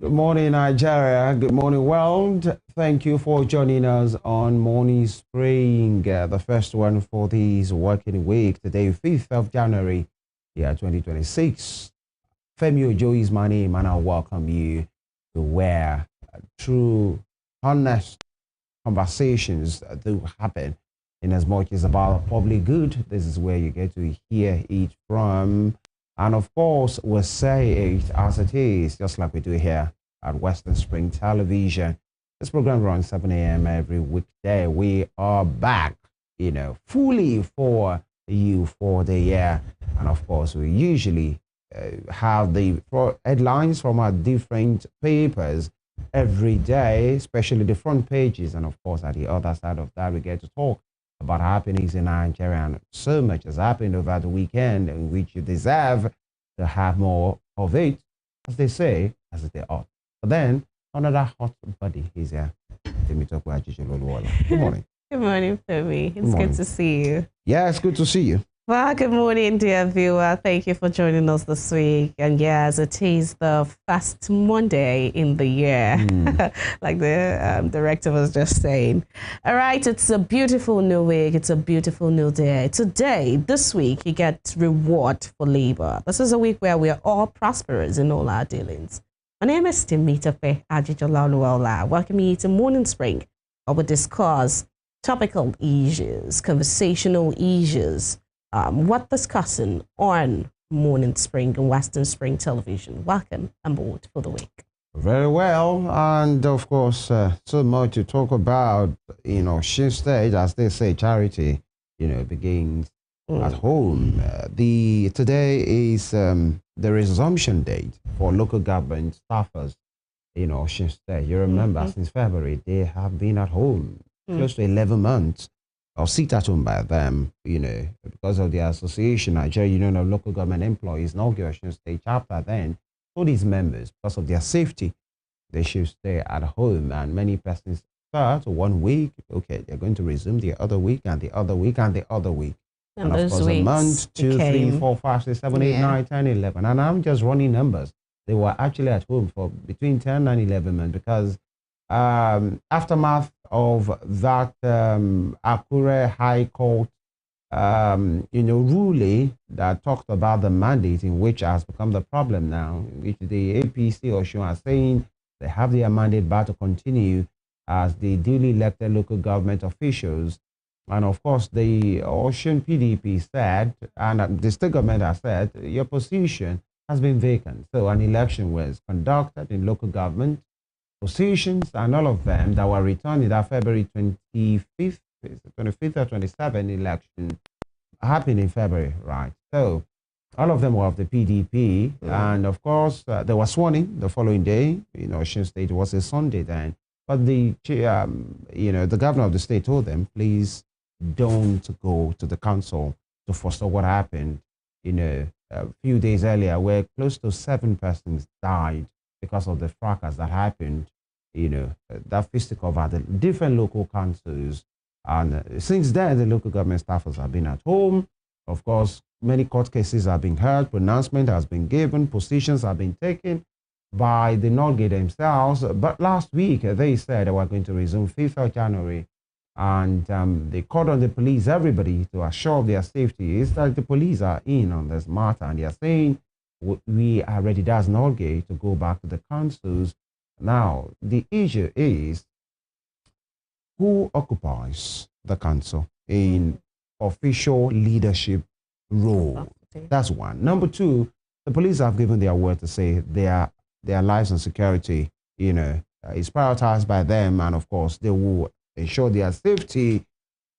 Good morning, Nigeria. Good morning, world. Thank you for joining us on Morning Spring, the first one for this working week. Today, 5th of January, 2026. Femi Ojo is my name, and I welcome you to where true, honest conversations do happen. In as much as about public good, this is where you get to hear it from. And of course, we'll say it as it is, just like we do here at Western Spring Television. This program runs 7 a.m. every weekday. We are back, fully for you for the year. And of course, we usually have the headlines from our different papers every day, especially the front pages. And of course, at the other side of that, we get to talk about happenings in Nigeria, and so much has happened over the weekend in which you deserve to have more of it, as they say, as they ought. But then, another hot buddy is here. Good morning. Good morning, Femi. It's good to see you. Yeah, it's good to see you. Well, good morning, dear viewer. Thank you for joining us this week. And yes, it is the first Monday in the year, like the director was just saying. All right, it's a beautiful new week. It's a beautiful new day. Today, this week, you get reward for labor. This is a week where we are all prosperous in all our dealings. My name is Timitape Ajijolanuola. Welcome you to Morning Spring, where we discuss topical issues, conversational issues, what discussing on Morning Spring and Western Spring Television. Welcome on board for the week. Very well, and of course, so much to talk about. She State, as they say, charity, begins at home. Today is the resumption date for local government staffers. She State. You remember, since February, they have been at home close to 11 months. Or sit at home by them, because of the association, Nigeria Union of Local Government Employees, Osun State chapter, then told its members, because of their safety, they should stay at home. And many persons start 1 week, okay, they're going to resume the other week, and the other week, and the other week. And of course, a month, 2, 3, 4, 5, 6, 7, 8, 9, 10, 11. And I'm just running numbers. They were actually at home for between 10 and 11 months because aftermath of that Akure High Court, ruling that talked about the mandate, in which has become the problem now, in which the APC or Osun are saying they have their mandate back to continue as the duly elected local government officials. And of course, the Osun PDP said, and the state government has said, your position has been vacant. So an election was conducted in local government positions, and all of them that were returned in that February 25th or 27th election happened in February, right? So all of them were of the PDP, and of course they were sworn in the following day. Osun State was a Sunday then, but the governor of the state told them, please don't go to the council to foster what happened. A few days earlier, where close to 7 persons died because of the fracas that happened, that fisticuff at the different local councils. And since then, the local government staffers have been at home. Of course, many court cases have been heard, pronouncement has been given, positions have been taken by the Norgate themselves. But last week, they said they were going to resume 5th of January. And they called on the police, everybody, to assure their safety. It's like the police are in on this matter, and they are saying, we are ready, that's Norgate, to go back to the councils. Now, the issue is who occupies the council in official leadership role. That's one. Number two, the police have given their word to say their lives and security, is prioritized by them, and of course, they will ensure their safety,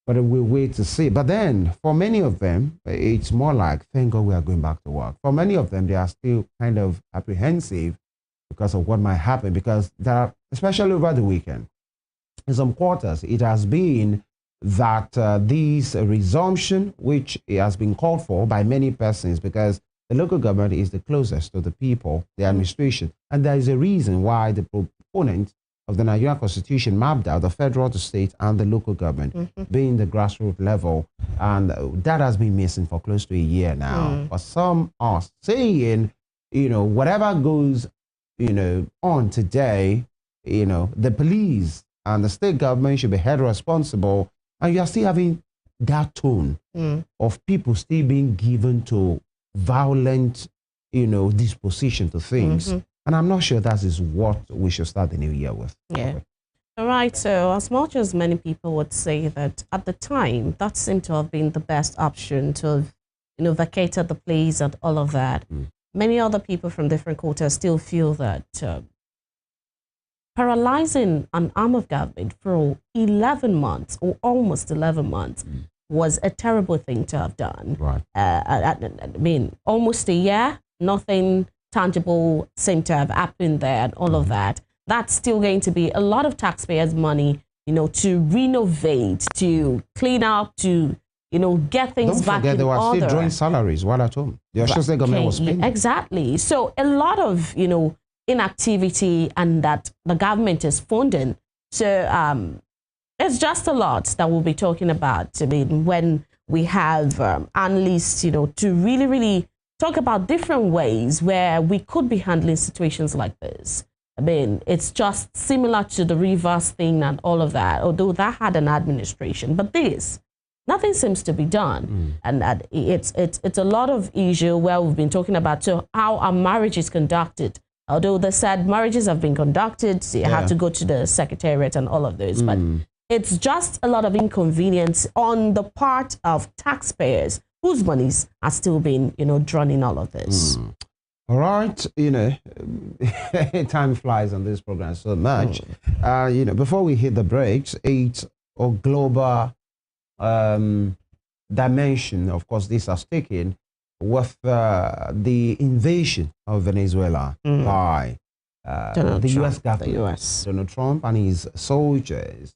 but we'll wait to see. But then, for many of them, it's more like, thank God we are going back to work. For many of them, they are still kind of apprehensive because of what might happen, because there are, especially over the weekend, in some quarters, it has been that this resumption, which has been called for by many persons, because the local government is the closest to the people, the administration, and there is a reason why the proponents of the Nigerian Constitution mapped out the federal, the state, and the local government being the grassroots level. And that has been missing for close to a year now. But some are saying, whatever goes on today, the police and the state government should be held responsible, and you are still having that tone of people still being given to violent, disposition to things. And I'm not sure that is what we should start the new year with. Yeah. All right. So as much as many people would say that at the time, that seemed to have been the best option to have, vacated the place and all of that. Many other people from different quarters still feel that paralyzing an arm of government for 11 months or almost 11 months was a terrible thing to have done. Right. I mean, almost a year, nothing tangible seemed to have happened there and all of that. That's still going to be a lot of taxpayers' money, to renovate, to clean up, to, get things back in order. Don't forget, they were still drawing salaries while at home. The Osun State government was paying. Exactly. So a lot of, inactivity, and that the government is funding. So it's just a lot that we'll be talking about. I mean, when we have analysts, to really, really talk about different ways where we could be handling situations like this. I mean, it's just similar to the reverse thing and all of that, although that had an administration. But this, nothing seems to be done. And it's a lot of issue where we've been talking about how our marriage is conducted. Although they said marriages have been conducted, so you have to go to the secretariat and all of those. But it's just a lot of inconvenience on the part of taxpayers whose monies are still being, drawn in all of this. All right, time flies on this program so much. Before we hit the brakes, it's a global dimension. Of course, this has taken with the invasion of Venezuela by the U.S. government, Donald Trump and his soldiers.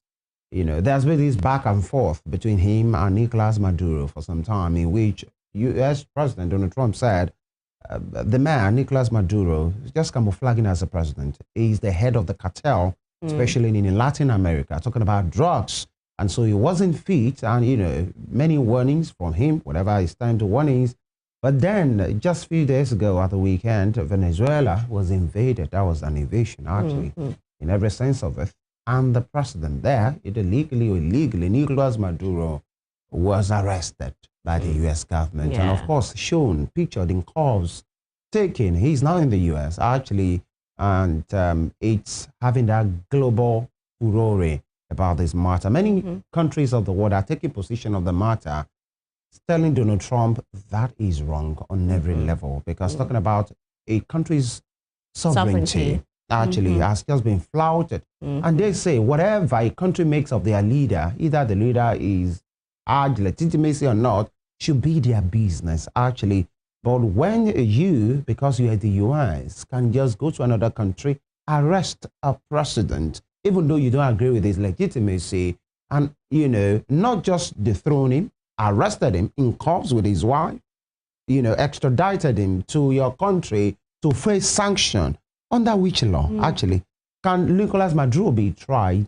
There's been this back and forth between him and Nicolas Maduro for some time, in which U.S. President Donald Trump said the man, Nicolas Maduro, is just camouflaging as a president. He's the head of the cartel, especially in Latin America, talking about drugs. And so he wasn't fit, and, many warnings from him, whatever his time to warnings. But then, just a few days ago at the weekend, Venezuela was invaded. That was an invasion, actually, in every sense of it. And the president there, either legally or illegally, Nicolas Maduro, was arrested by the U.S. government. And of course, shown, pictured in curves, taken. He's now in the U.S., actually, and it's having that global furore about this matter. Many countries of the world are taking position of the matter, telling Donald Trump that is wrong on every level, because talking about a country's sovereignty actually has just been flouted. And they say whatever a country makes of their leader, either the leader is had legitimacy or not, should be their business, actually. But when you, because you're the US, can just go to another country, arrest a president, even though you don't agree with his legitimacy, and, not just dethrone him, arrested him in cuffs with his wife, extradited him to your country to face sanction. Under which law, actually, can Nicolas Maduro be tried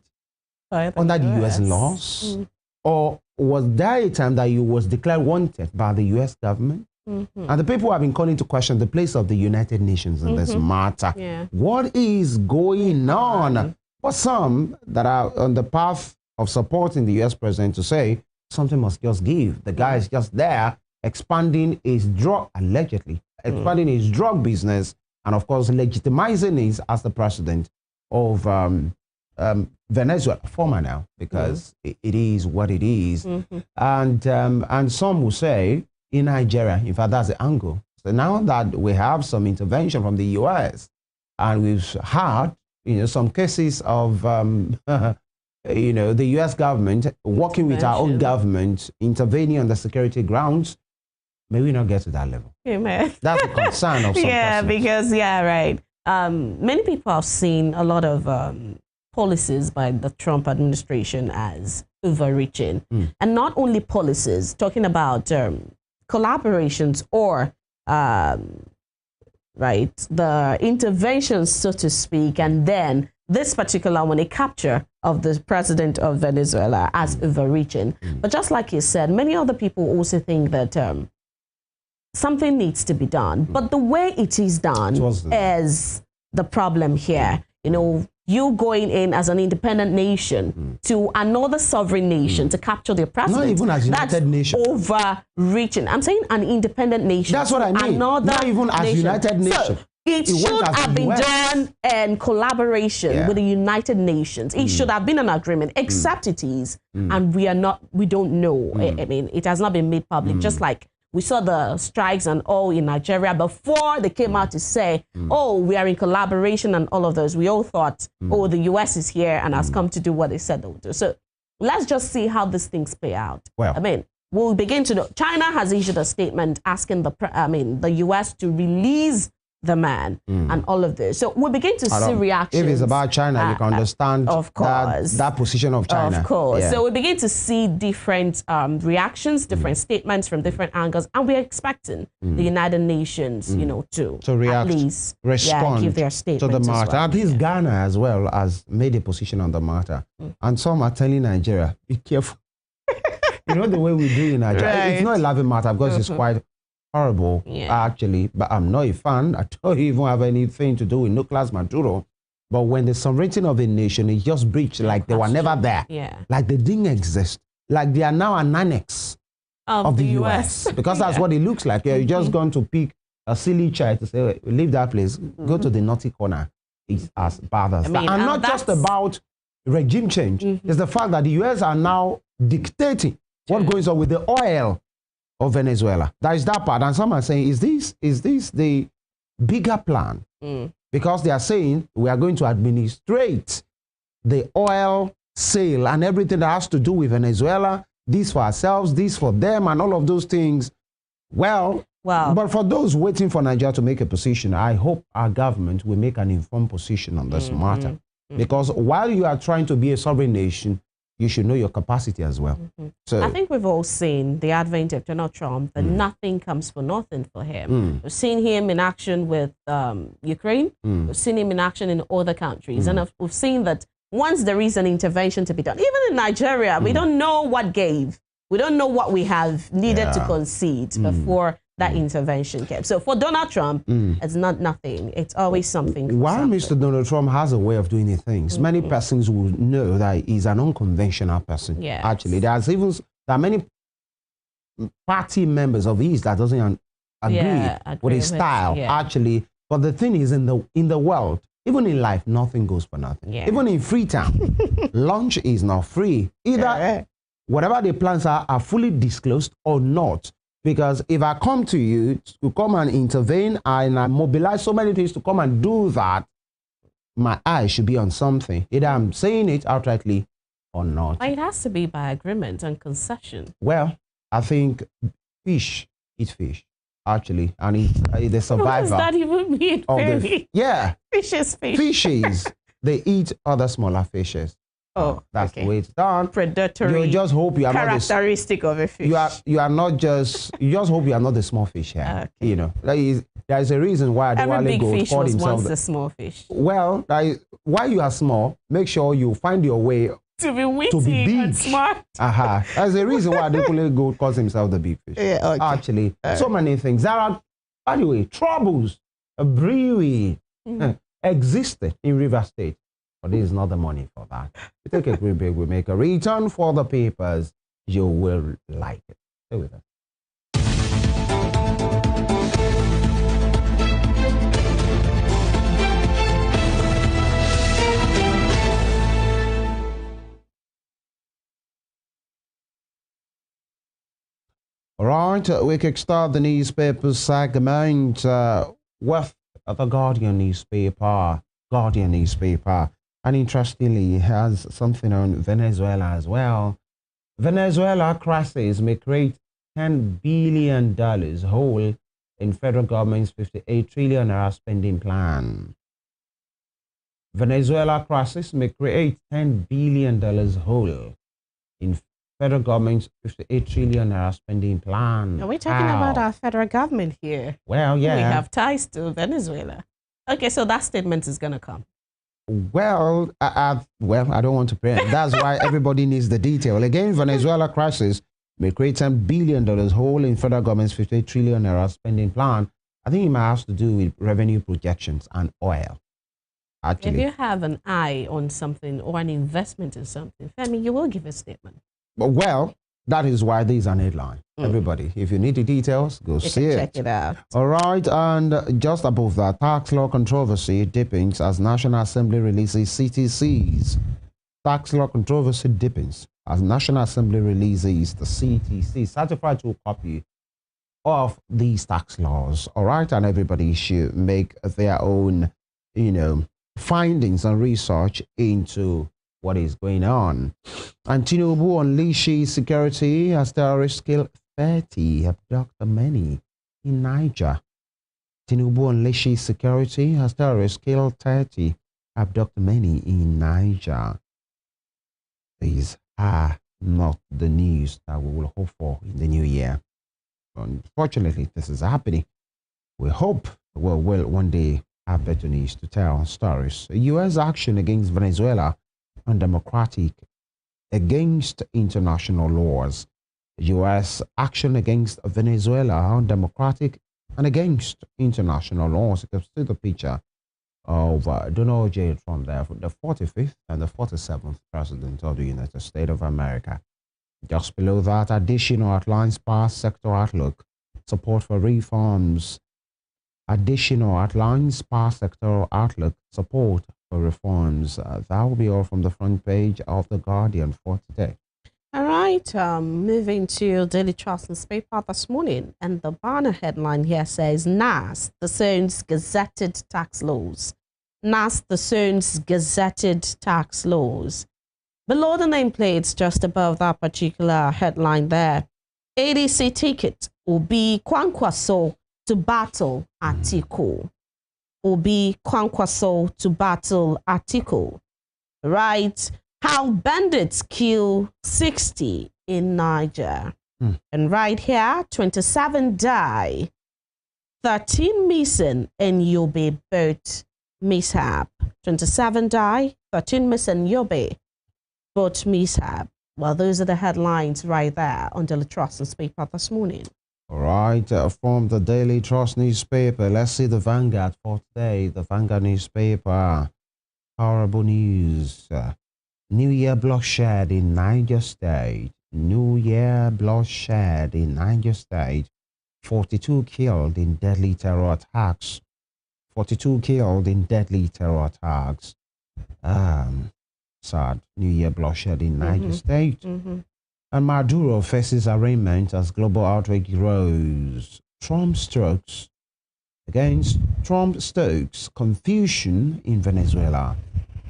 under the US laws? Or was there a time that he was declared wanted by the US government? And the people have been calling to question the place of the United Nations in this matter. What is going on? For some that are on the path of supporting the US president to say, something must just give. The guy is just there expanding his drug, allegedly, expanding his drug business, and of course, legitimizing his as the president of Venezuela, former now, because it is what it is. And some will say in Nigeria, in fact, that's the angle. So now that we have some intervention from the US, and we've had, some cases of, the US government working with our own government, intervening on the security grounds, may we not get to that level. Amen. That's a concern of some persons. Because, many people have seen a lot of policies by the Trump administration as overreaching. And not only policies, talking about collaborations or, the interventions, so to speak, and then this particular one, a capture of the president of Venezuela as overreaching. But just like you said, many other people also think that something needs to be done. But the way it is done is the problem here. You know, you going in as an independent nation to another sovereign nation to capture their president. Not even as United Nations. Overreaching. I'm saying an independent nation. That's what I mean. Another Not even as nation. United Nations. So, it should have been done in collaboration with the United Nations. It should have been an agreement, except it is, and we don't know. I mean, it has not been made public, just like we saw the strikes and all in Nigeria before they came out to say, oh, we are in collaboration and all of those. We all thought, oh, the US is here and has come to do what they said they would do. So let's just see how these things play out. Well, I mean, we'll begin to know. China has issued a statement asking the US to release the man and all of this. So we begin to see reactions. If it's about China, you can understand of course. That position of China. Of course. So we begin to see different reactions, different statements from different angles, and we're expecting the United Nations, you know, to react, at least respond give their statement to the matter. well. At least Ghana as well has made a position on the matter. And some are telling Nigeria, be careful. You know the way we do in Nigeria. Right. It's not a laughing matter because it's quite horrible, actually, but I'm not a fan. I don't even have anything to do with Nicolas Maduro. But when the sovereignty of a nation is just breached, like they were never there, like they didn't exist, like they are now an annex of the US. Because that's what it looks like. You're just going to pick a silly child to say, leave that place, go to the naughty corner. It's as bad as that. And not just about regime change. It's the fact that the US are now dictating what goes on with the oil of Venezuela. That is that part. And some are saying, is this the bigger plan? Because they are saying we are going to administrate the oil sale and everything that has to do with Venezuela, this for ourselves, this for them, and all of those things. Well, but for those waiting for Nigeria to make a position, I hope our government will make an informed position on this matter. Because while you are trying to be a sovereign nation, you should know your capacity as well. So I think we've all seen the advent of Donald Trump, that nothing comes for nothing for him. We've seen him in action with Ukraine. We've seen him in action in other countries. And we've seen that once there is an intervention to be done, even in Nigeria, we don't know what gave. We don't know what we have needed to concede before that intervention came. So for Donald Trump, it's not nothing. It's always something. While Mr. Donald Trump has a way of doing things, many persons will know that he's an unconventional person. Actually, there are many party members of his that doesn't agree with his style. Actually, but the thing is, in the world, even in life, nothing goes for nothing. Even in Freetown, lunch is not free. Either whatever the plans are fully disclosed or not. Because if I come to you to come and intervene and I mobilize so many things to come and do that, my eye should be on something. Either I'm saying it outrightly or not. It has to be by agreement and concession. Well, I think fish eat fish, actually. And it's the survivor. What does that even mean? Fish is fish. Fishes, they eat other smaller fishes. Oh, that's the way it's done. Predatory. You just hope you are characteristic of a fish. You are not just. You just hope you are not the small fish here. You know, there is a reason why every big fish called was himself once a small fish. Well, while you are small, make sure you find your way to be witty big and smart. There's a reason why Adekunle Gold calls himself the big fish. Actually, so many things. There are, by the way, troubles, a brewery existed in River State. But there is not the money for that. We take a quick break. We make a return for the papers. You will like it. Stay with us. All right, we kickstart the newspaper segment with the Guardian newspaper. And interestingly, it has something on Venezuela as well. Venezuela crisis may create $10 billion hole in federal government's 58 trillion spending plan. Venezuela crisis may create $10 billion hole in federal government's 58 trillion spending plan. Are we talking about our federal government here? Well, yeah. We have ties to Venezuela. Okay, so that statement is going to come. Well, I don't want to preempt. That's why everybody needs the detail. Again, Venezuela crisis may create $10 billion hole in federal government's 58 trillion spending plan. I think it might have to do with revenue projections and oil. actually. If you have an eye on something or an investment in something, Femi, you will give a statement. But well, that is why this is an headline. Everybody, if you need the details, go see it. Check it out. All right, and just above that, tax law controversy deepens as National Assembly releases CTCs. Tax law controversy deepens as National Assembly releases the CTC, certified to copy of these tax laws. All right, and everybody should make their own, findings and research into what is going on. And Tinubu unleashes security as terrorists kill 30, abduct many in Niger. Tinubu unleashes security as terrorists kill 30, abduct many in Niger. These are not the news that we will hope for in the new year. Unfortunately, this is happening. We hope we'll one day have better news to tell. Stories. U.S. action against Venezuela undemocratic, against international laws. U.S. action against Venezuela undemocratic and against international laws. You can see the picture of Donald J. Trump there, the 45th and the 47th president of the United States of America. Just below that, additional outlines past sector outlook, support for reforms. Additional outlines past sector outlook, support for reforms. That will be all from the front page of The Guardian for today. All right, moving to Daily Trust newspaper this morning, and the banner headline here says, NAS discerns gazetted tax laws. NAS discerns gazetted tax laws. Below the nameplates, just above that particular headline there, ADC ticket will be Kwankwaso to battle Atiku. Obi Kwankwaso to battle Atiku. Right? How bandits kill 60 in Niger. And right here, 27 die, 13 missing in Yobe boat mishap. 27 die, 13 missing Yobe boat mishap. Well, those are the headlines right there on Daily Trust newspaper this morning. All right, from the Daily Trust newspaper, let's see the Vanguard for today. The Vanguard newspaper, horrible news. New Year bloodshed in Niger State. New Year bloodshed in Niger State. 42 killed in deadly terror attacks. 42 killed in deadly terror attacks. Sad. New Year bloodshed in Niger State. And Maduro faces arraignment as global outrage grows. Trump stokes confusion in Venezuela.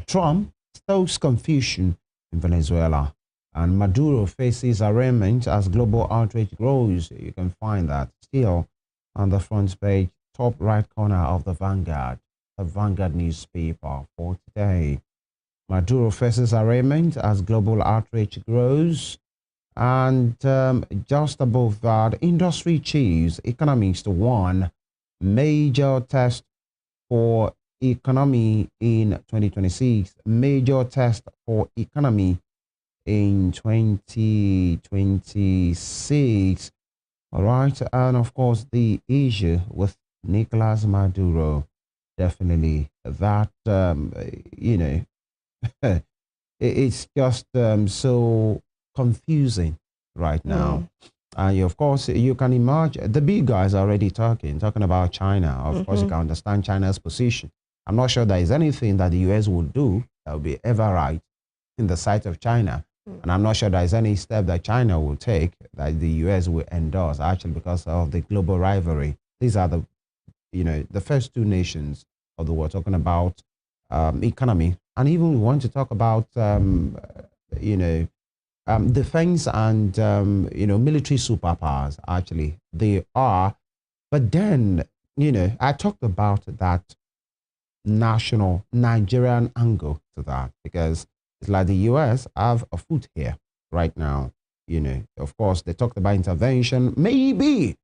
Trump stokes confusion in Venezuela. And Maduro faces arraignment as global outrage grows. You can find that still on the front page, top right corner of the Vanguard newspaper for today. Maduro faces arraignment as global outrage grows. And just above that, industry chiefs, economists won major test for economy in 2026, major test for economy in 2026. All right, and of course, the issue with Nicolas Maduro, definitely that, it's just so confusing right now. And of course, you can imagine the big guys are already talking about China. Of course, you can understand China's position. I'm not sure there is anything that the US would do that would be ever right in the sight of China. And I'm not sure there is any step that China will take that the US will endorse, actually, because of the global rivalry. These are the, the first two nations of the world talking about economy. And even we want to talk about, defense and, military superpowers, actually, they are. But then, I talked about that national Nigerian angle to that, because it's like the US have a foot here right now. Of course, they talked about intervention, maybe,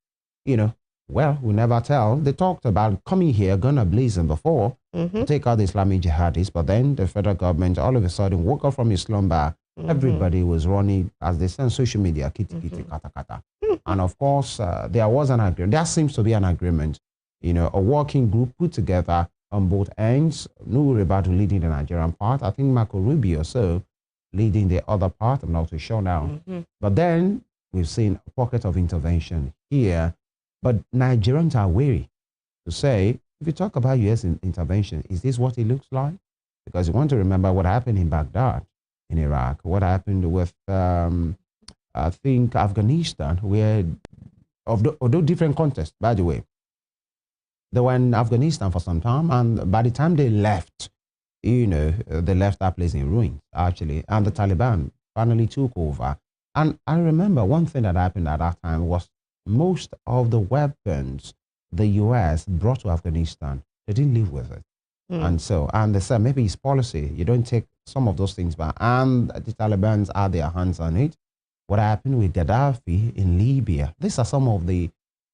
well, we never tell. They talked about coming here, gonna blazing before, to take out the Islamic jihadists, but then the federal government all of a sudden woke up from his slumber. Everybody was running, as they say on social media, kitty, kata, kata. And of course, there was an agreement. There seems to be an agreement, a working group put together on both ends. Nuhu Ribadu leading the Nigerian part. I think Marco Rubio so leading the other part. I'm not too sure now. But then we've seen a pocket of intervention here. But Nigerians are wary to say, if you talk about U.S. intervention, is this what it looks like? Because you want to remember what happened in Baghdad, in Iraq, what happened with, I think, Afghanistan, where, although different contexts, by the way, they were in Afghanistan for some time, and by the time they left, you know, they left that place in ruins, actually, and the Taliban finally took over. And I remember one thing that happened at that time was most of the weapons the U.S. brought to Afghanistan, they didn't live with it. And so, and they said, maybe it's policy. You don't take some of those things back. And the Taliban had their hands on it. What happened with Gaddafi in Libya? These are some of the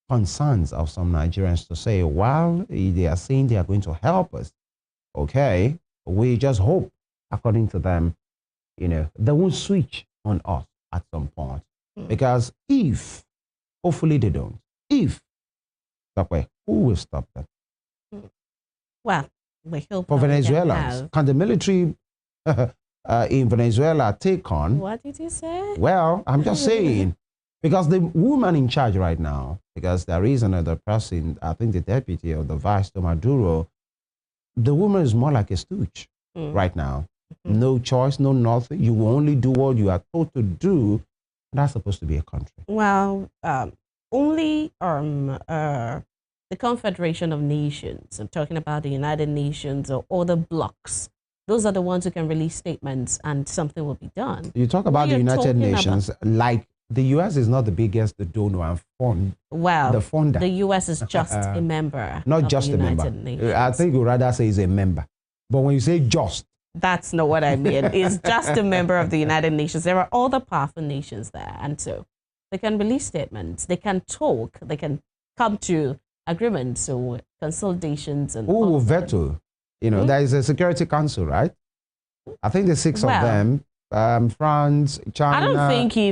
concerns of some Nigerians to say, while they are saying they are going to help us, okay, we just hope, according to them, you know, they won't switch on us at some point. Because if, hopefully they don't, if, who will stop them? Well, we hope for Venezuelans. Can the military in Venezuela take on? What did you say? Well, I'm just saying, because the woman in charge right now, because there is another person, I think the deputy or the vice to Maduro, the woman is more like a stooge right now. No choice, no nothing. You will only do what you are told to do. That's supposed to be a country. Well, only the Confederation of Nations, I'm talking about the United Nations or other blocs, those are the ones who can release statements and something will be done. You talk about the United Nations, like the U.S. is not the biggest donor and fund. Well, the funder. The U.S. is just a member. Not just a member. Nations. I think you'd rather say is a member. But when you say just, that's not what I mean. It's just a member of the United Nations. There are other powerful nations there. And so they can release statements. They can talk. They can come to agreements or consultations. And who will veto? You know, there is a Security Council, right? I think the six of them, France, China,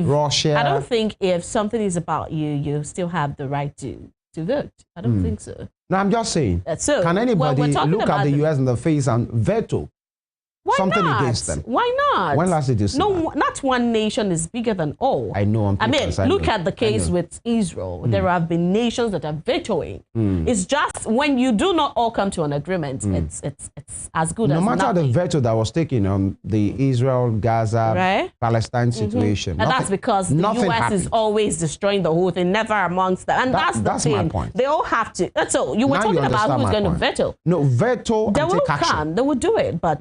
Russia. I don't think if something is about you, you still have the right to vote. I don't think so. No, I'm just saying. So, can anybody look at the U.S. in the face and veto something against them? Why not? When last did you see No, not one nation is bigger than all. I know. I mean, look at the case with Israel. There have been nations that are vetoing. It's just when you do not all come to an agreement, it's as good as nothing. No matter the veto that was taken on the Israel-Gaza, Palestine situation. And that's because the U.S. is always destroying the whole thing, never amongst them. And that's the thing. My point. They all have to. So you were talking about who's going to veto. No, veto and take action. They will do it, but...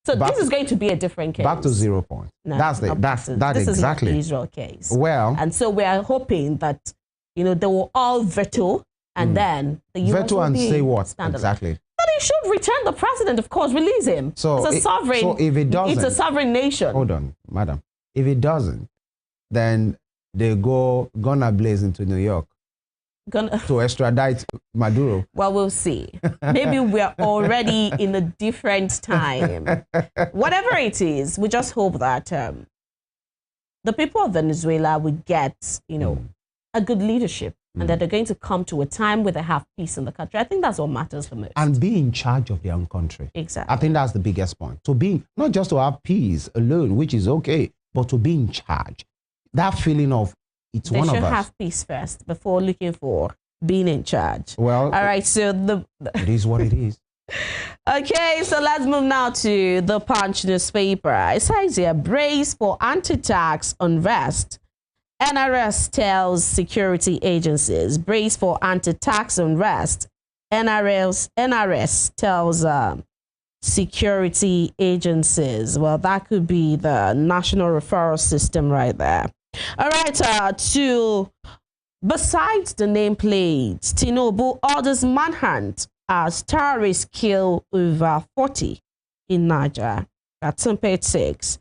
So this is going to be a different case. Back to 0 point. No, that's this exactly is not the Israel case. Well, and so we are hoping that they will all veto, and then the US veto will and say what exactly? But he should return the president, of course, release him. So it's a sovereign. So if it doesn't, it's a sovereign nation. Hold on, madam. If it doesn't, then they gonna blaze into New York. To extradite Maduro. Well, we'll see. Maybe we're already in a different time. Whatever it is, we just hope that the people of Venezuela will get, a good leadership and that they're going to come to a time where they have peace in the country. I think that's what matters the most. And be in charge of their own country. Exactly. I think that's the biggest point. To be, not just to have peace alone, which is okay, but to be in charge. That feeling of, it's one of us. They should have peace first before looking for being in charge. Well, all right, so it is what it is. Okay, so let's move now to the Punch newspaper. It says here, brace for anti-tax unrest. NRS tells security agencies. Brace for anti-tax unrest. NRS tells security agencies. Well, that could be the national referral system right there. All right, besides the nameplate, Tinubu orders manhunt as terrorists kill over 40 in Niger. That's on page 6.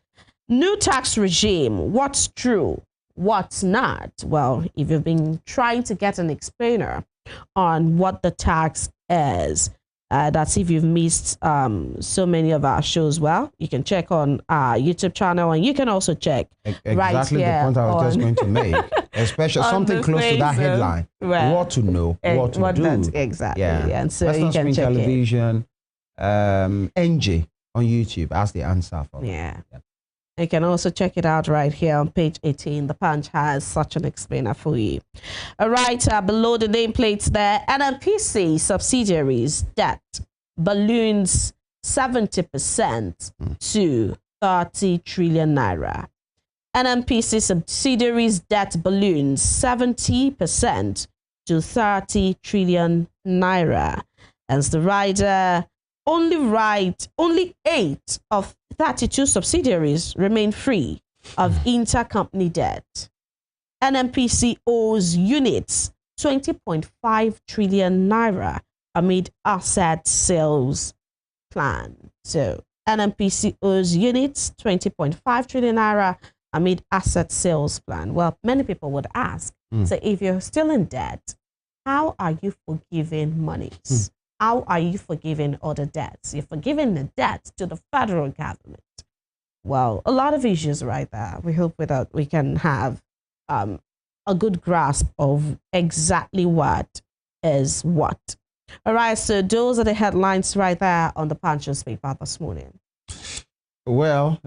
New tax regime, what's true, what's not? Well, if you've been trying to get an explainer on what the tax is, that's if you've missed so many of our shows. Well, you can check on our YouTube channel, and you can also check exactly the point I was just going to make. especially something close to that headline. What to know, what to do. Exactly. Yeah. And so Western you can Screen check Television, NJ on YouTube as the answer for that. Yeah. You can also check it out right here on page 18. The Punch has such an explainer for you. All right, below the nameplates there, NNPC subsidiaries debt balloons 70% to 30 trillion naira. NNPC subsidiaries debt balloons 70% to 30 trillion naira. As the rider, only 8 of 32 subsidiaries remain free of intercompany debt. NNPC owes units 20.5 trillion naira amid asset sales plan. So NNPC owes units 20.5 trillion naira amid asset sales plan. Well, many people would ask, so if you're still in debt, how are you forgiving monies? How are you forgiving other debts? You're forgiving the debt to the federal government. Well, a lot of issues right there. We hope that we can have a good grasp of exactly what is what. All right, so those are the headlines right there on the Punch paper this morning. Well,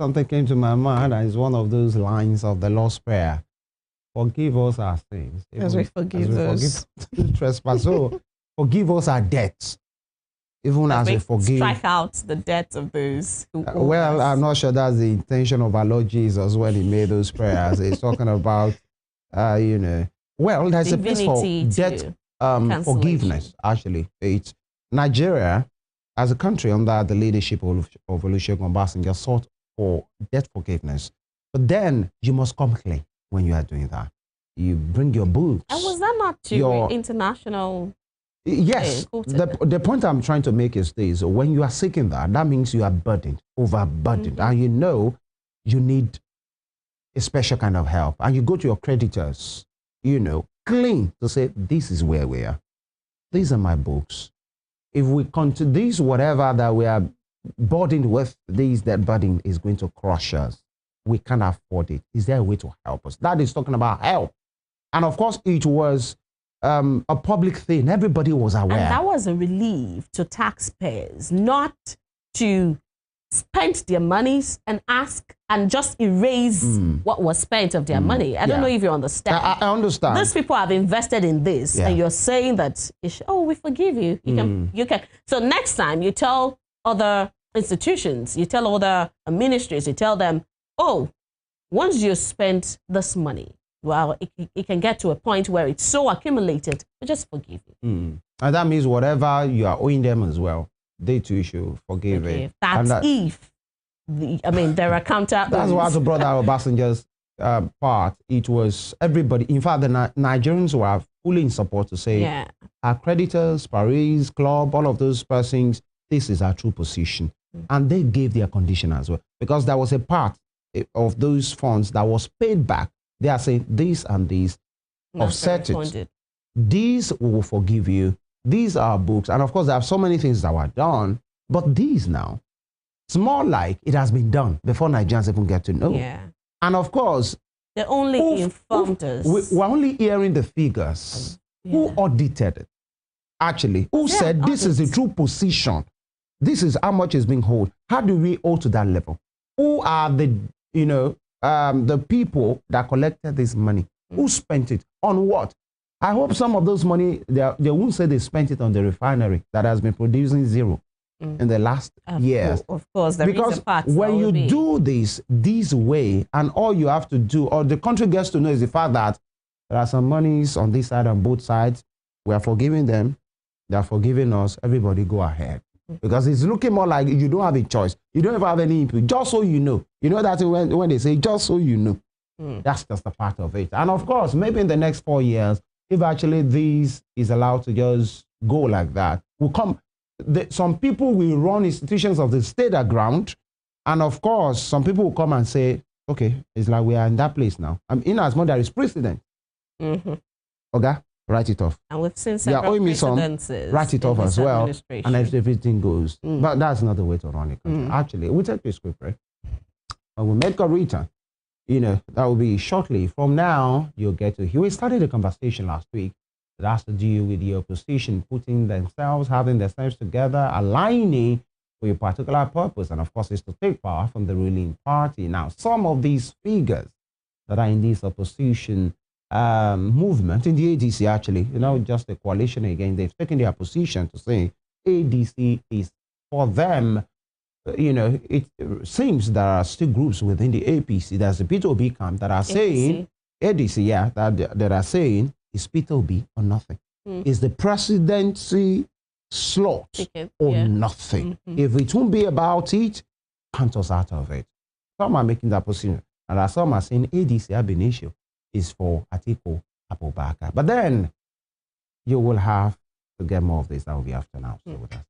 something came to my mind, and it's one of those lines of the Lord's Prayer. Forgive us our sins. As we forgive those trespass. So, forgive us our debts, even as we forgive. Strike out the debt of those who owe well, us. I'm not sure that's the intention of our Lord Jesus when he made those prayers. He's talking about, well, there's Divinity a place for debt forgiveness, actually. It's Nigeria, as a country under the leadership of Olusegun Obasanjo, sought for debt forgiveness. But then you must come clean when you are doing that. You bring your books. And was that not to international? Yes. The point I'm trying to make is this. When you are seeking that, that means you are burdened, overburdened. And you know you need a special kind of help. And you go to your creditors, clean to say, this is where we are. These are my books. If we continue this, whatever that we are burdened with, that burden is going to crush us. We can't afford it. Is there a way to help us? That is talking about help. And of course, it was a public thing. Everybody was aware. And that was a relief to taxpayers, not to spend their monies and ask and just erase what was spent of their money. I don't know if you understand. I understand. These people have invested in this, and you're saying that, we forgive you. You can. So next time you tell other institutions, you tell other ministries, you tell them, once you spend this money, well, it can get to a point where it's so accumulated, we just forgive you. And that means whatever you are owing them as well, they too should forgive it. That's if, there are counter. That's why to brother Obasanjo's part, it was everybody. In fact, the Nigerians were fully in support to say, our creditors, Paris, Club, all of those persons, this is our true position. And they gave their condition as well, because there was a part of those funds that was paid back. They are saying this and this, offset it. These we will forgive you. These are books. And of course, there are so many things that were done. But these now, it's more like it has been done before Nigerians even get to know. Yeah. And of course, they only informed us. We're only hearing the figures. Who audited it? Actually, who said this is the true position? This is how much is being held. How do we owe to that level? Who are the, the people that collected this money? Who spent it? On what? I hope some of those money, they won't say they spent it on the refinery that has been producing zero in the last years. Of course, because when you do this way, and all you have to do, or the country gets to know, is the fact that there are some monies on this side, on both sides. We are forgiving them. They are forgiving us. Everybody go ahead. Because it's looking more like you don't have a choice. You don't even have any input. Just so you know. You know that when they say, just so you know. That's just a part of it. And of course, maybe in the next 4 years, if actually this is allowed to just go like that, some people will run institutions of the state aground. And of course, some people will come and say, okay, it's like we are in that place now. In as much there is precedent. Okay, write it off. And we've seen several precedences. Write it off as well. And everything goes. But that's not the way to run it. Actually, we'll take this quick break. And we'll make a return. that will be shortly. From now, you'll get to hear. We started a conversation last week that has to do with the opposition putting themselves, having themselves together, aligning for a particular purpose. And of course, it's to take power from the ruling party. Now, some of these figures that are in this opposition movement, in the ADC actually, just a coalition again, they've taken their position to say ADC is for them. It seems there are still groups within the APC. There's a P2B camp that are saying, ADC, yeah, that are saying it's P2B or nothing. It's the presidency slot or nothing. If it won't be about it, count us out of it. Some are making that position. And some are saying ADC ab initio is for Atiku Abubakar. But then you will have to get more of this. That will be after now. So with us.